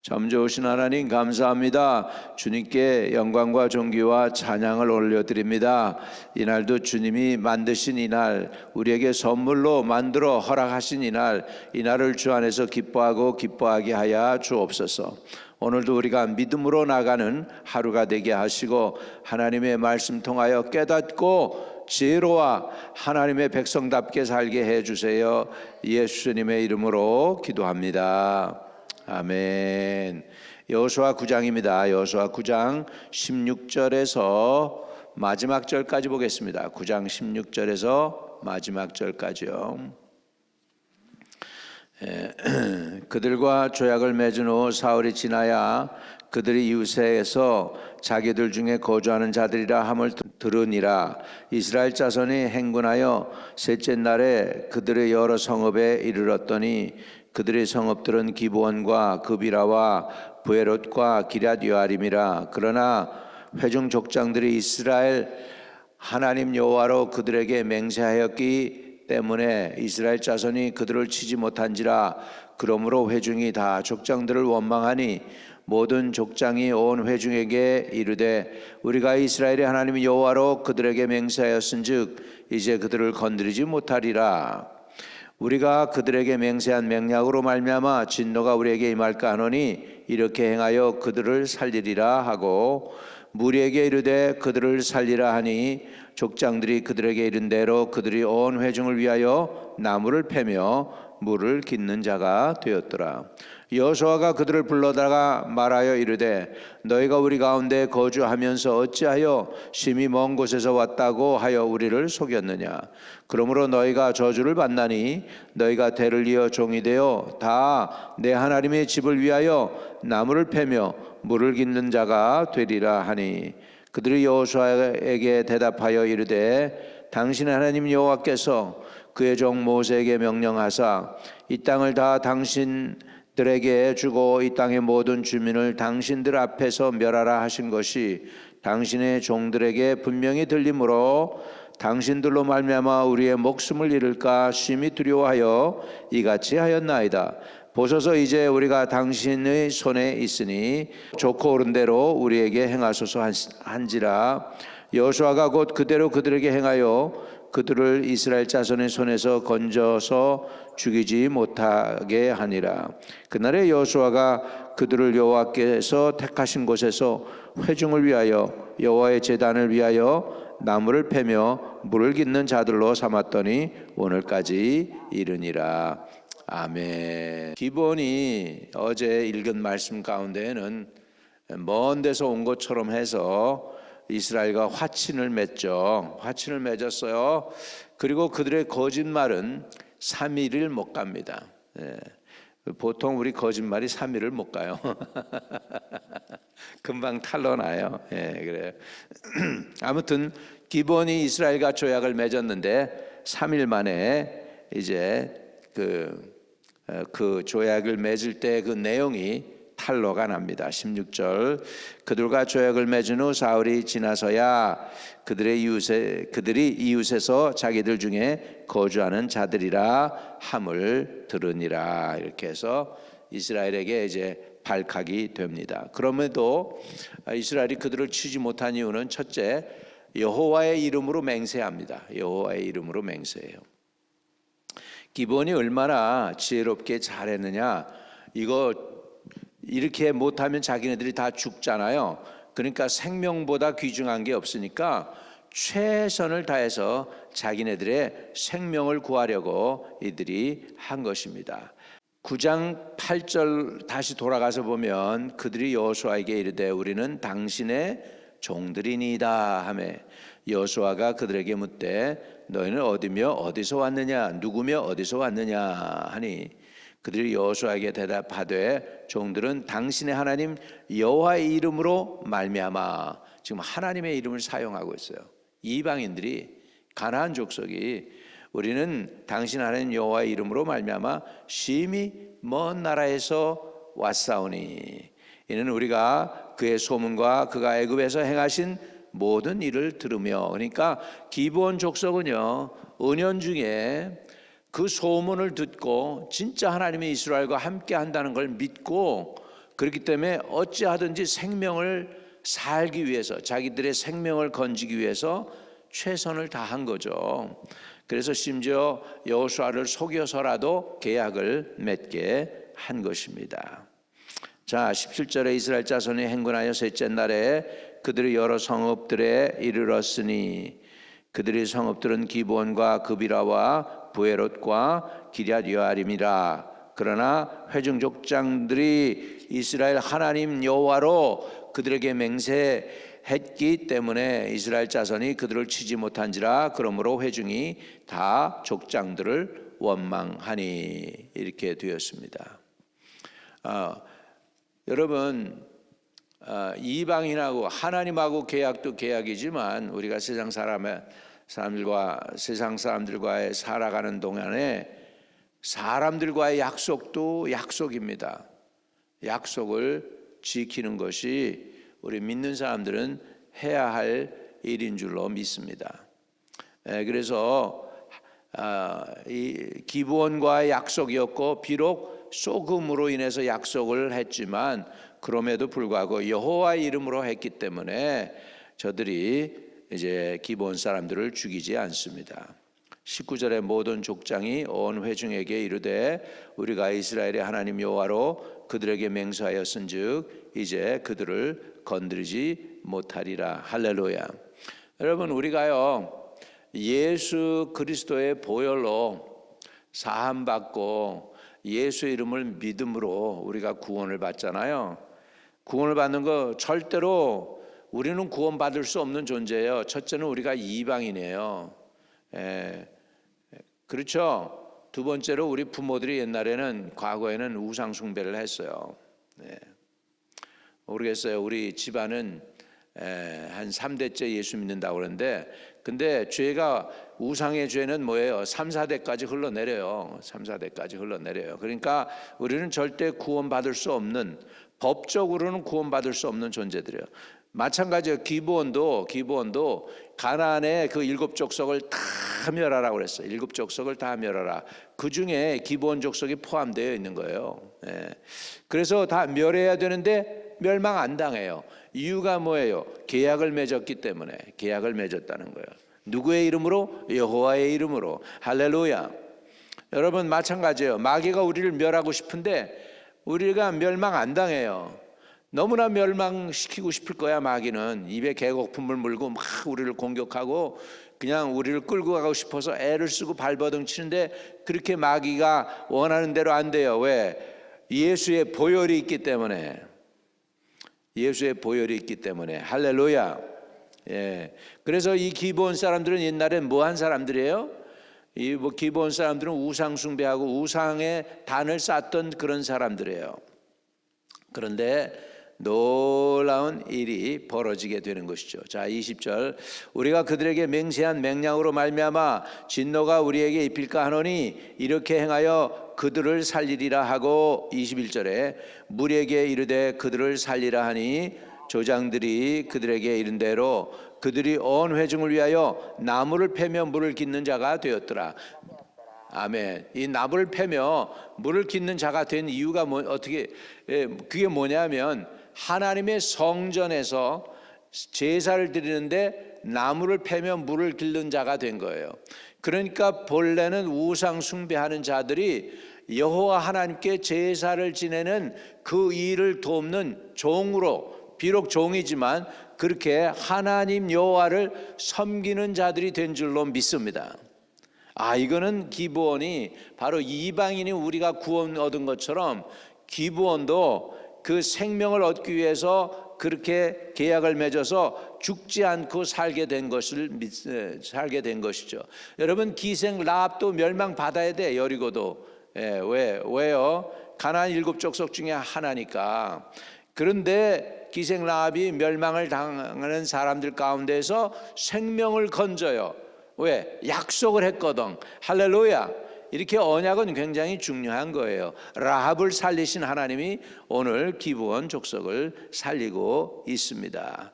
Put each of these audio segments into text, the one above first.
참 좋으신 하나님 감사합니다. 주님께 영광과 존귀와 찬양을 올려드립니다. 이날도 주님이 만드신 이날, 우리에게 선물로 만들어 허락하신 이날을 주 안에서 기뻐하고 기뻐하게 하여 주옵소서. 오늘도 우리가 믿음으로 나가는 하루가 되게 하시고 하나님의 말씀 통하여 깨닫고 지혜로와 하나님의 백성답게 살게 해주세요. 예수님의 이름으로 기도합니다. 아멘. 여호수아 9장입니다. 여호수아 9장 16절에서 마지막 절까지 보겠습니다. 9장 16절에서 마지막 절까지요. 그들과 조약을 맺은 후 사울이 지나야 그들이 이웃에서 자기들 중에 거주하는 자들이라 함을 들으니라. 이스라엘 자손이 행군하여 셋째 날에 그들의 여러 성읍에 이르렀더니 그들의 성읍들은 기브온과 그비라와 부에롯과 기럇 여아림이라. 그러나 회중 족장들이 이스라엘 하나님 여호와로 그들에게 맹세하였기 때문에 이스라엘 자손이 그들을 치지 못한지라. 그러므로 회중이 다 족장들을 원망하니 모든 족장이 온 회중에게 이르되 우리가 이스라엘의 하나님 여호와로 그들에게 맹세하였은즉 이제 그들을 건드리지 못하리라. 우리가 그들에게 맹세한 맹약으로 말미암아 진노가 우리에게 임할까 하노니 이렇게 행하여 그들을 살리리라 하고 무리에게 이르되 그들을 살리라 하니 족장들이 그들에게 이른 대로 그들이 온 회중을 위하여 나무를 패며 물을 깃는 자가 되었더라. 여호수아가 그들을 불러다가 말하여 이르되 너희가 우리 가운데 거주하면서 어찌하여 심히 먼 곳에서 왔다고 하여 우리를 속였느냐. 그러므로 너희가 저주를 받나니 너희가 대를 이어 종이 되어 다 내 하나님의 집을 위하여 나무를 패며 물을 깃는 자가 되리라 하니 그들이 여호수아에게 대답하여 이르되 당신의 하나님 여호와께서 그의 종 모세에게 명령하사 이 땅을 다 당신들에게 주고 이 땅의 모든 주민을 당신들 앞에서 멸하라 하신 것이 당신의 종들에게 분명히 들리므로 당신들로 말미암아 우리의 목숨을 잃을까 심히 두려워하여 이같이 하였나이다. 보소서 이제 우리가 당신의 손에 있으니 좋고 옳은 대로 우리에게 행하소서 한지라. 여호수아가 곧 그대로 그들에게 행하여 그들을 이스라엘 자손의 손에서 건져서 죽이지 못하게 하니라. 그날에 여호수아가 그들을 여호와께서 택하신 곳에서 회중을 위하여 여호와의 제단을 위하여 나무를 패며 물을 깃는 자들로 삼았더니 오늘까지 이르니라. 아멘. 기본이 어제 읽은 말씀 가운데에는 먼 데서 온 것처럼 해서 이스라엘과 화친을 맺죠. 화친을 맺었어요. 그리고 그들의 거짓말은 3일을 못 갑니다. 보통 우리 거짓말이 3일을 못 가요. 금방 탄로나요. 그래요. 아무튼 기본이 이스라엘과 조약을 맺었는데 3일 만에 이제 그 조약을 맺을 때 그 내용이 탄로가 납니다. 16절 그들과 조약을 맺은 후 사울이 지나서야 그들이 이웃에서 자기들 중에 거주하는 자들이라 함을 들으니라. 이렇게 해서 이스라엘에게 이제 발칵이 됩니다. 그럼에도 이스라엘이 그들을 치지 못한 이유는 첫째, 여호와의 이름으로 맹세합니다. 여호와의 이름으로 맹세해요. 기본이 얼마나 지혜롭게 잘했느냐. 이거 이렇게 못하면 자기네들이 다 죽잖아요. 그러니까 생명보다 귀중한 게 없으니까 최선을 다해서 자기네들의 생명을 구하려고 이들이 한 것입니다. 9장 8절 다시 돌아가서 보면 그들이 여호수아에게 이르되 우리는 당신의 종들이니이다 하매 여호수아가 그들에게 묻되 너희는 어디며 어디서 왔느냐 누구며 어디서 왔느냐 하니 그들이 여호수아에게 대답하되 종들은 당신의 하나님 여호와의 이름으로 말미암아. 지금 하나님의 이름을 사용하고 있어요. 이방인들이 가나안 족속이 우리는 당신 하나님 여호와의 이름으로 말미암아 심히 먼 나라에서 왔사오니 이는 우리가 그의 소문과 그가 애굽에서 행하신 모든 일을 들으며. 그러니까 기브온 족속은요 은연중에 그 소문을 듣고 진짜 하나님이 이스라엘과 함께 한다는 걸 믿고 그렇기 때문에 어찌하든지 생명을 살기 위해서, 자기들의 생명을 건지기 위해서 최선을 다한 거죠. 그래서 심지어 여호수아를 속여서라도 계약을 맺게 한 것입니다. 자, 17절에 이스라엘 자손이 행군하여 셋째 날에 그들의 여러 성읍들에 이르렀으니 그들의 성읍들은 기브온과 그비라와 부에롯과 기럇 여아림이라. 그러나 회중 족장들이 이스라엘 하나님 여호와로 그들에게 맹세했기 때문에 이스라엘 자손이 그들을 치지 못한지라. 그러므로 회중이 다 족장들을 원망하니. 이렇게 되었습니다. 여러분, 이방인하고 하나님하고 계약도 계약이지만 우리가 세상 사람들과의 살아가는 동안에 사람들과의 약속도 약속입니다. 약속을 지키는 것이 우리 믿는 사람들은 해야 할 일인 줄로 믿습니다. 그래서 이 기브온과의 약속이었고 비록 소금으로 인해서 약속을 했지만 그럼에도 불구하고 여호와의 이름으로 했기 때문에 저들이 이제 기브온 사람들을 죽이지 않습니다. 19절에 모든 족장이 온 회중에게 이르되 우리가 이스라엘의 하나님 여호와로 그들에게 맹세하였은즉 이제 그들을 건드리지 못하리라. 할렐루야. 여러분, 우리가요 예수 그리스도의 보혈로 사함받고 예수의 이름을 믿음으로 우리가 구원을 받잖아요. 구원을 받는 거 절대로 우리는 구원받을 수 없는 존재예요. 첫째는 우리가 이방인이에요. 그렇죠. 두 번째로 우리 부모들이 옛날에는 과거에는 우상 숭배를 했어요. 모르겠어요. 우리 집안은 한 3대째 예수 믿는다고 그러는데 근데 죄가 우상의 죄는 뭐예요? 3, 4대까지 흘러내려요. 3, 4대까지 흘러내려요. 그러니까 우리는 절대 구원받을 수 없는, 법적으로는 구원받을 수 없는 존재들이에요. 마찬가지로 기브온도 가나안의 그 7 족속을 다 멸하라고 그랬어요. 7 족속을 다 멸하라. 그 중에 기브온 족속이 포함되어 있는 거예요. 그래서 다 멸해야 되는데 멸망 안 당해요. 이유가 뭐예요? 계약을 맺었기 때문에. 계약을 맺었다는 거예요. 누구의 이름으로? 여호와의 이름으로. 할렐루야. 여러분, 마찬가지예요. 마귀가 우리를 멸하고 싶은데 우리가 멸망 안 당해요. 너무나 멸망시키고 싶을 거야. 마귀는 입에 개거품을 물고 막 우리를 공격하고 그냥 우리를 끌고 가고 싶어서 애를 쓰고 발버둥 치는데 그렇게 마귀가 원하는 대로 안 돼요. 왜? 예수의 보혈이 있기 때문에. 예수의 보혈이 있기 때문에. 할렐루야. 그래서 이 기브온 사람들은 옛날엔 뭐한 사람들이에요? 이 기브온 사람들은 우상 숭배하고 우상의 단을 쌓던 그런 사람들이에요. 그런데 놀라운 일이 벌어지게 되는 것이죠. 자, 20절. 우리가 그들에게 맹세한 맹령으로 말미암아 진노가 우리에게 입힐까 하노니 이렇게 행하여 그들을 살리리라 하고 21절에 무리에게 이르되 그들을 살리라 하니 조장들이 그들에게 이른 대로 그들이 온 회중을 위하여 나무를 패며 물을 깃는 자가 되었더라. 아멘. 이 나무를 패며 물을 깃는 자가 된 이유가 그게 뭐냐면 하나님의 성전에서 제사를 드리는데 나무를 패며 물을 깃는 자가 된 거예요. 그러니까 본래는 우상 숭배하는 자들이 여호와 하나님께 제사를 지내는 그 일을 돕는 종으로, 비록 종이지만 그렇게 하나님 여호와를 섬기는 자들이 된 줄로 믿습니다. 이거는 기브온이 바로 이방인이 우리가 구원 얻은 것처럼 기브온도 그 생명을 얻기 위해서 그렇게 계약을 맺어서 죽지 않고 살게 된 것이죠. 여러분, 기생 라합도 멸망받아야 돼. 여리고도. 왜요? 가나안 7 족속 중에 하나니까. 그런데 기생 라합이 멸망을 당하는 사람들 가운데서 생명을 건져요. 왜? 약속을 했거든. 할렐루야. 이렇게 언약은 굉장히 중요한 거예요. 라합을 살리신 하나님이 오늘 기브온 족속을 살리고 있습니다.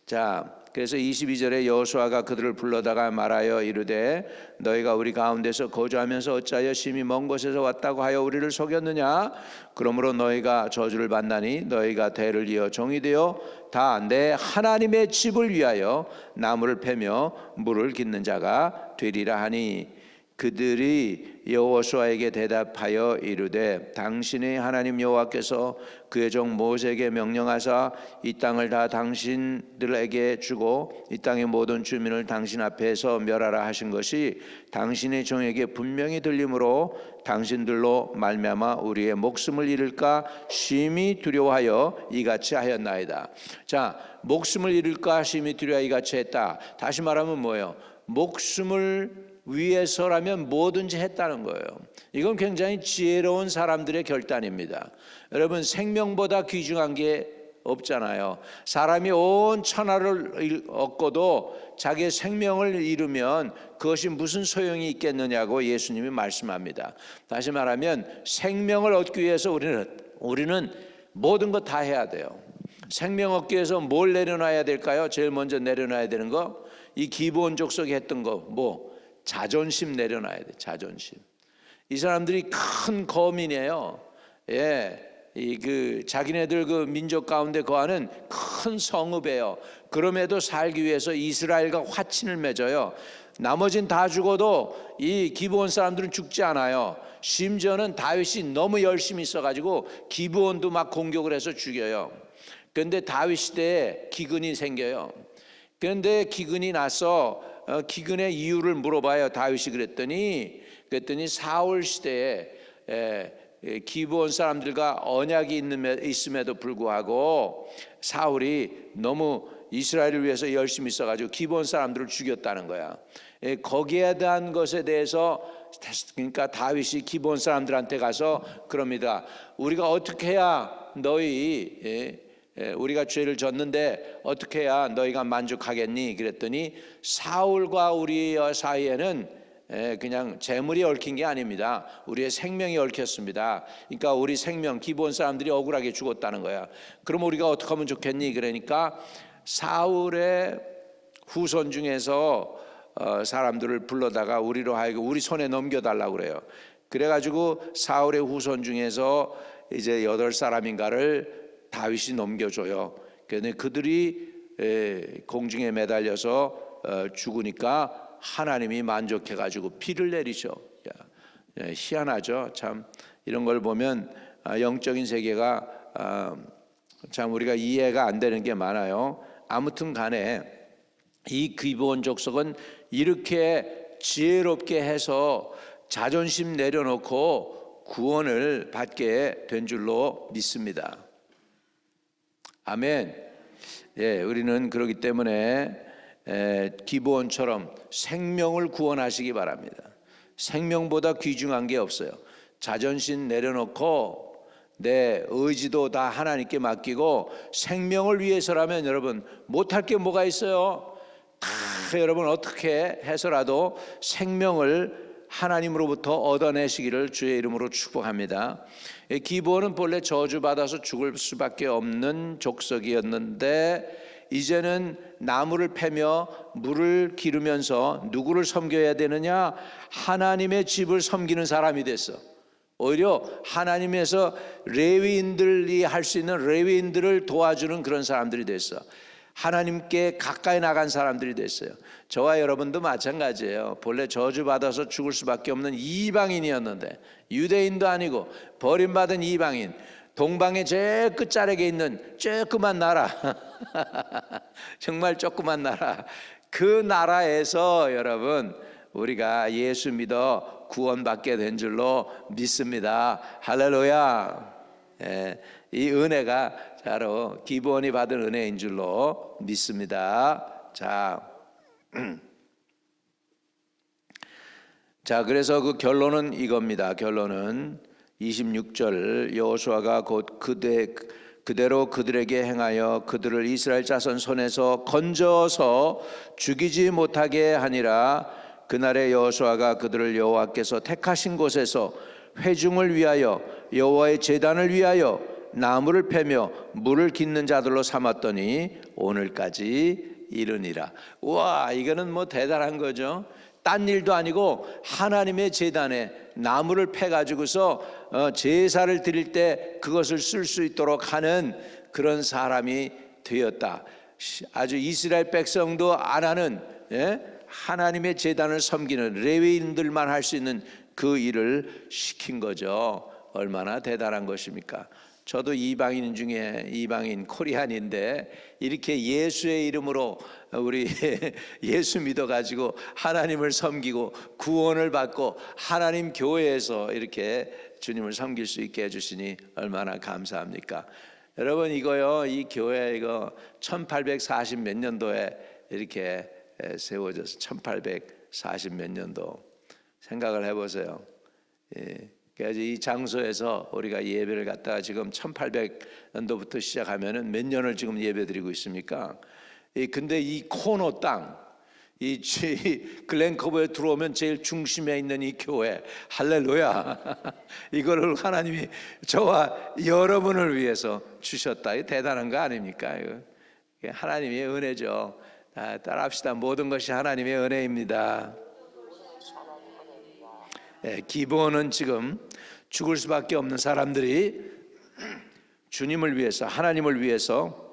자, 그래서 22절에 여호수아가 그들을 불러다가 말하여 이르되 너희가 우리 가운데서 거주하면서 어찌하여 심히 먼 곳에서 왔다고 하여 우리를 속였느냐. 그러므로 너희가 저주를 받나니 너희가 대를 이어 종이 되어 다 내 하나님의 집을 위하여 나무를 패며 물을 깃는 자가 되리라 하니 그들이 여호수아에게 대답하여 이르되 당신의 하나님 여호와께서 그의 종 모세에게 명령하사 이 땅을 다 당신들에게 주고 이 땅의 모든 주민을 당신 앞에서 멸하라 하신 것이 당신의 종에게 분명히 들리므로 당신들로 말미암아 우리의 목숨을 잃을까 심히 두려워하여 이같이 하였나이다. 자, 목숨을 잃을까 심히 두려워하여 이같이 했다. 다시 말하면 뭐예요? 목숨을 위해서라면 뭐든지 했다는 거예요. 이건 굉장히 지혜로운 사람들의 결단입니다. 여러분, 생명보다 귀중한 게 없잖아요. 사람이 온 천하를 얻고도 자기의 생명을 잃으면 그것이 무슨 소용이 있겠느냐고 예수님이 말씀합니다. 다시 말하면 생명을 얻기 위해서 우리는 모든 것 다 해야 돼요. 생명 얻기 위해서 뭘 내려놔야 될까요? 제일 먼저 내려놔야 되는 거, 이 기브온 족속이 했던 거 자존심 내려놔야 돼. 자존심. 이 사람들이 큰 거민이에요. 자기네들 그 민족 가운데 거하는 큰 성읍이에요. 그럼에도 살기 위해서 이스라엘과 화친을 맺어요. 나머진 다 죽어도 이 기브온 사람들은 죽지 않아요. 심지어는 다윗이 너무 열심히 있어가지고 기브온도 막 공격을 해서 죽여요. 그런데 다윗 시대에 기근이 생겨요. 그런데 기근이 나서 기근의 이유를 물어봐요. 다윗이 그랬더니 사울 시대에 기브온 사람들과 언약이 있음에도 불구하고 사울이 너무 이스라엘을 위해서 열심히 있어가지고 기브온 사람들을 죽였다는 거야. 거기에 대한 것에 대해서 그러니까 다윗이 기브온 사람들한테 가서 그럽니다. 우리가 어떻게 해야 우리가 죄를 졌는데 어떻게 해야 너희가 만족하겠니? 그랬더니 사울과 우리 사이에는 그냥 재물이 얽힌 게 아닙니다. 우리의 생명이 얽혔습니다. 그러니까 우리 생명, 기브온 사람들이 억울하게 죽었다는 거야. 그럼 우리가 어떻게 하면 좋겠니? 그러니까 사울의 후손 중에서 사람들을 불러다가 우리로 하여금 우리 손에 넘겨달라고 그래요. 그래가지고 사울의 후손 중에서 이제 8사람인가를 다윗이 넘겨줘요. 그런데 그들이 공중에 매달려서 죽으니까 하나님이 만족해가지고 비를 내리죠. 희한하죠. 참 이런 걸 보면 영적인 세계가 참 우리가 이해가 안 되는 게 많아요. 아무튼 간에 이 기브온 족속은 이렇게 지혜롭게 해서 자존심 내려놓고 구원을 받게 된 줄로 믿습니다. 아멘. 우리는 그렇기 때문에 기브온처럼 생명을 구원하시기 바랍니다. 생명보다 귀중한 게 없어요. 자존심 내려놓고 내 의지도 다 하나님께 맡기고 생명을 위해서라면 여러분 못할 게 뭐가 있어요? 다 여러분 어떻게 해서라도 생명을 하나님으로부터 얻어내시기를 주의 이름으로 축복합니다. 기브온은 본래 저주받아서 죽을 수밖에 없는 족속이었는데 이제는 나무를 패며 물을 기르면서 누구를 섬겨야 되느냐? 하나님의 집을 섬기는 사람이 됐어. 오히려 하나님에서 레위인들이 할 수 있는 레위인들을 도와주는 그런 사람들이 됐어. 하나님께 가까이 나간 사람들이 됐어요. 저와 여러분도 마찬가지예요. 본래 저주받아서 죽을 수밖에 없는 이방인이었는데 유대인도 아니고 버림받은 이방인, 동방의 제일 끝자락에 있는 조그만 나라 정말 조그만 나라, 그 나라에서 여러분 우리가 예수 믿어 구원받게 된 줄로 믿습니다. 할렐루야. 이 은혜가 바로 기브온이 받은 은혜인 줄로 믿습니다. 자, 그래서 그 결론은 이겁니다. 결론은 26절 여호수아가 곧 그대로 그들에게 행하여 그들을 이스라엘 자손 손에서 건져서 죽이지 못하게 하니라. 그날에 여호수아가 그들을 여호와께서 택하신 곳에서 회중을 위하여 여호와의 제단을 위하여 나무를 패며 물을 깃는 자들로 삼았더니 오늘까지 이르니라. 와, 이거는 뭐 대단한 거죠. 딴 일도 아니고 하나님의 제단에 나무를 패 가지고서 제사를 드릴 때 그것을 쓸 수 있도록 하는 그런 사람이 되었다. 아주 이스라엘 백성도 안 하는, 하나님의 제단을 섬기는 레위인들만 할 수 있는 그 일을 시킨 거죠. 얼마나 대단한 것입니까? 저도 이방인 중에 이방인 코리안인데 이렇게 예수의 이름으로 우리 예수 믿어가지고 하나님을 섬기고 구원을 받고 하나님 교회에서 이렇게 주님을 섬길 수 있게 해주시니 얼마나 감사합니까? 여러분, 이거요, 이 교회 이거 1840 몇 년도에 이렇게 세워져서 1840 몇 년도 생각을 해보세요. 그래서 이 장소에서 우리가 예배를 갖다가 지금 1800년도부터 시작하면은 몇 년을 지금 예배드리고 있습니까? 근데 이 코너 땅, 이 글렌커버에 들어오면 제일 중심에 있는 이 교회, 할렐루야! 이거를 하나님이 저와 여러분을 위해서 주셨다. 이 대단한 거 아닙니까? 이거 하나님의 은혜죠. 따라합시다. 모든 것이 하나님의 은혜입니다. 기본은 지금 죽을 수밖에 없는 사람들이 주님을 위해서, 하나님을 위해서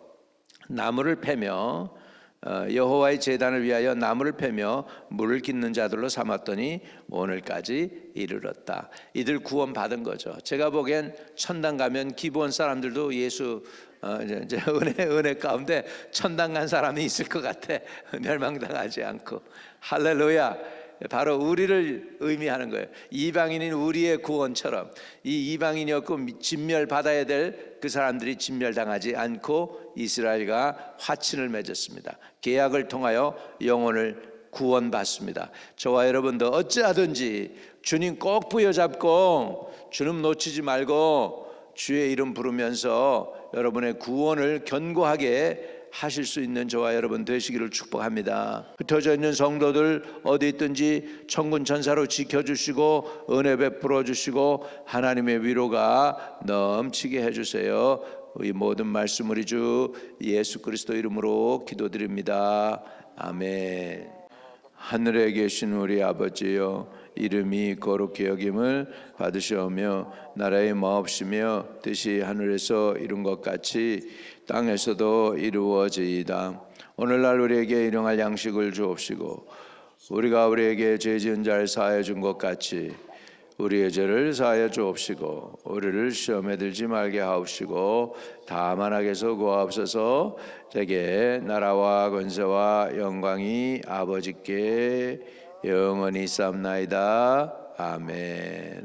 나무를 패며 여호와의 제단을 위하여 나무를 패며 물을 깃는 자들로 삼았더니 오늘까지 이르렀다. 이들 구원 받은 거죠. 제가 보기엔 천당 가면 기본 사람들도 예수 이제 은혜 가운데 천당 간 사람이 있을 것 같아. 멸망당하지 않고. 할렐루야. 바로 우리를 의미하는 거예요. 이방인인 우리의 구원처럼 이 이방인이었고 진멸받아야 될 그 사람들이 진멸당하지 않고 이스라엘과 화친을 맺었습니다. 계약을 통하여 영혼을 구원받습니다. 저와 여러분도 어찌하든지 주님 꼭 부여잡고 주님 놓치지 말고 주의 이름 부르면서 여러분의 구원을 견고하게 하실 수 있는 저와 여러분 되시기를 축복합니다. 흩어져 있는 성도들 어디 있든지 천군 천사로 지켜주시고 은혜 베풀어 주시고 하나님의 위로가 넘치게 해주세요. 이 모든 말씀 우리 주 예수 그리스도 이름으로 기도드립니다. 아멘. 하늘에 계신 우리 아버지여, 이름이 거룩히 여김을 받으시오며 나라의 마옵시며 뜻이 하늘에서 이룬 것 같이 땅에서도 이루어지이다. 오늘날 우리에게 일용할 양식을 주옵시고 우리가 우리에게 죄 지은 자를 사하여 준 것 같이 우리의 죄를 사하여 주옵시고 우리를 시험에 들지 말게 하옵시고 다만 악에서 구하옵소서. 대개 나라와 권세와 영광이 아버지께 영원히 있사옵나이다. 아멘.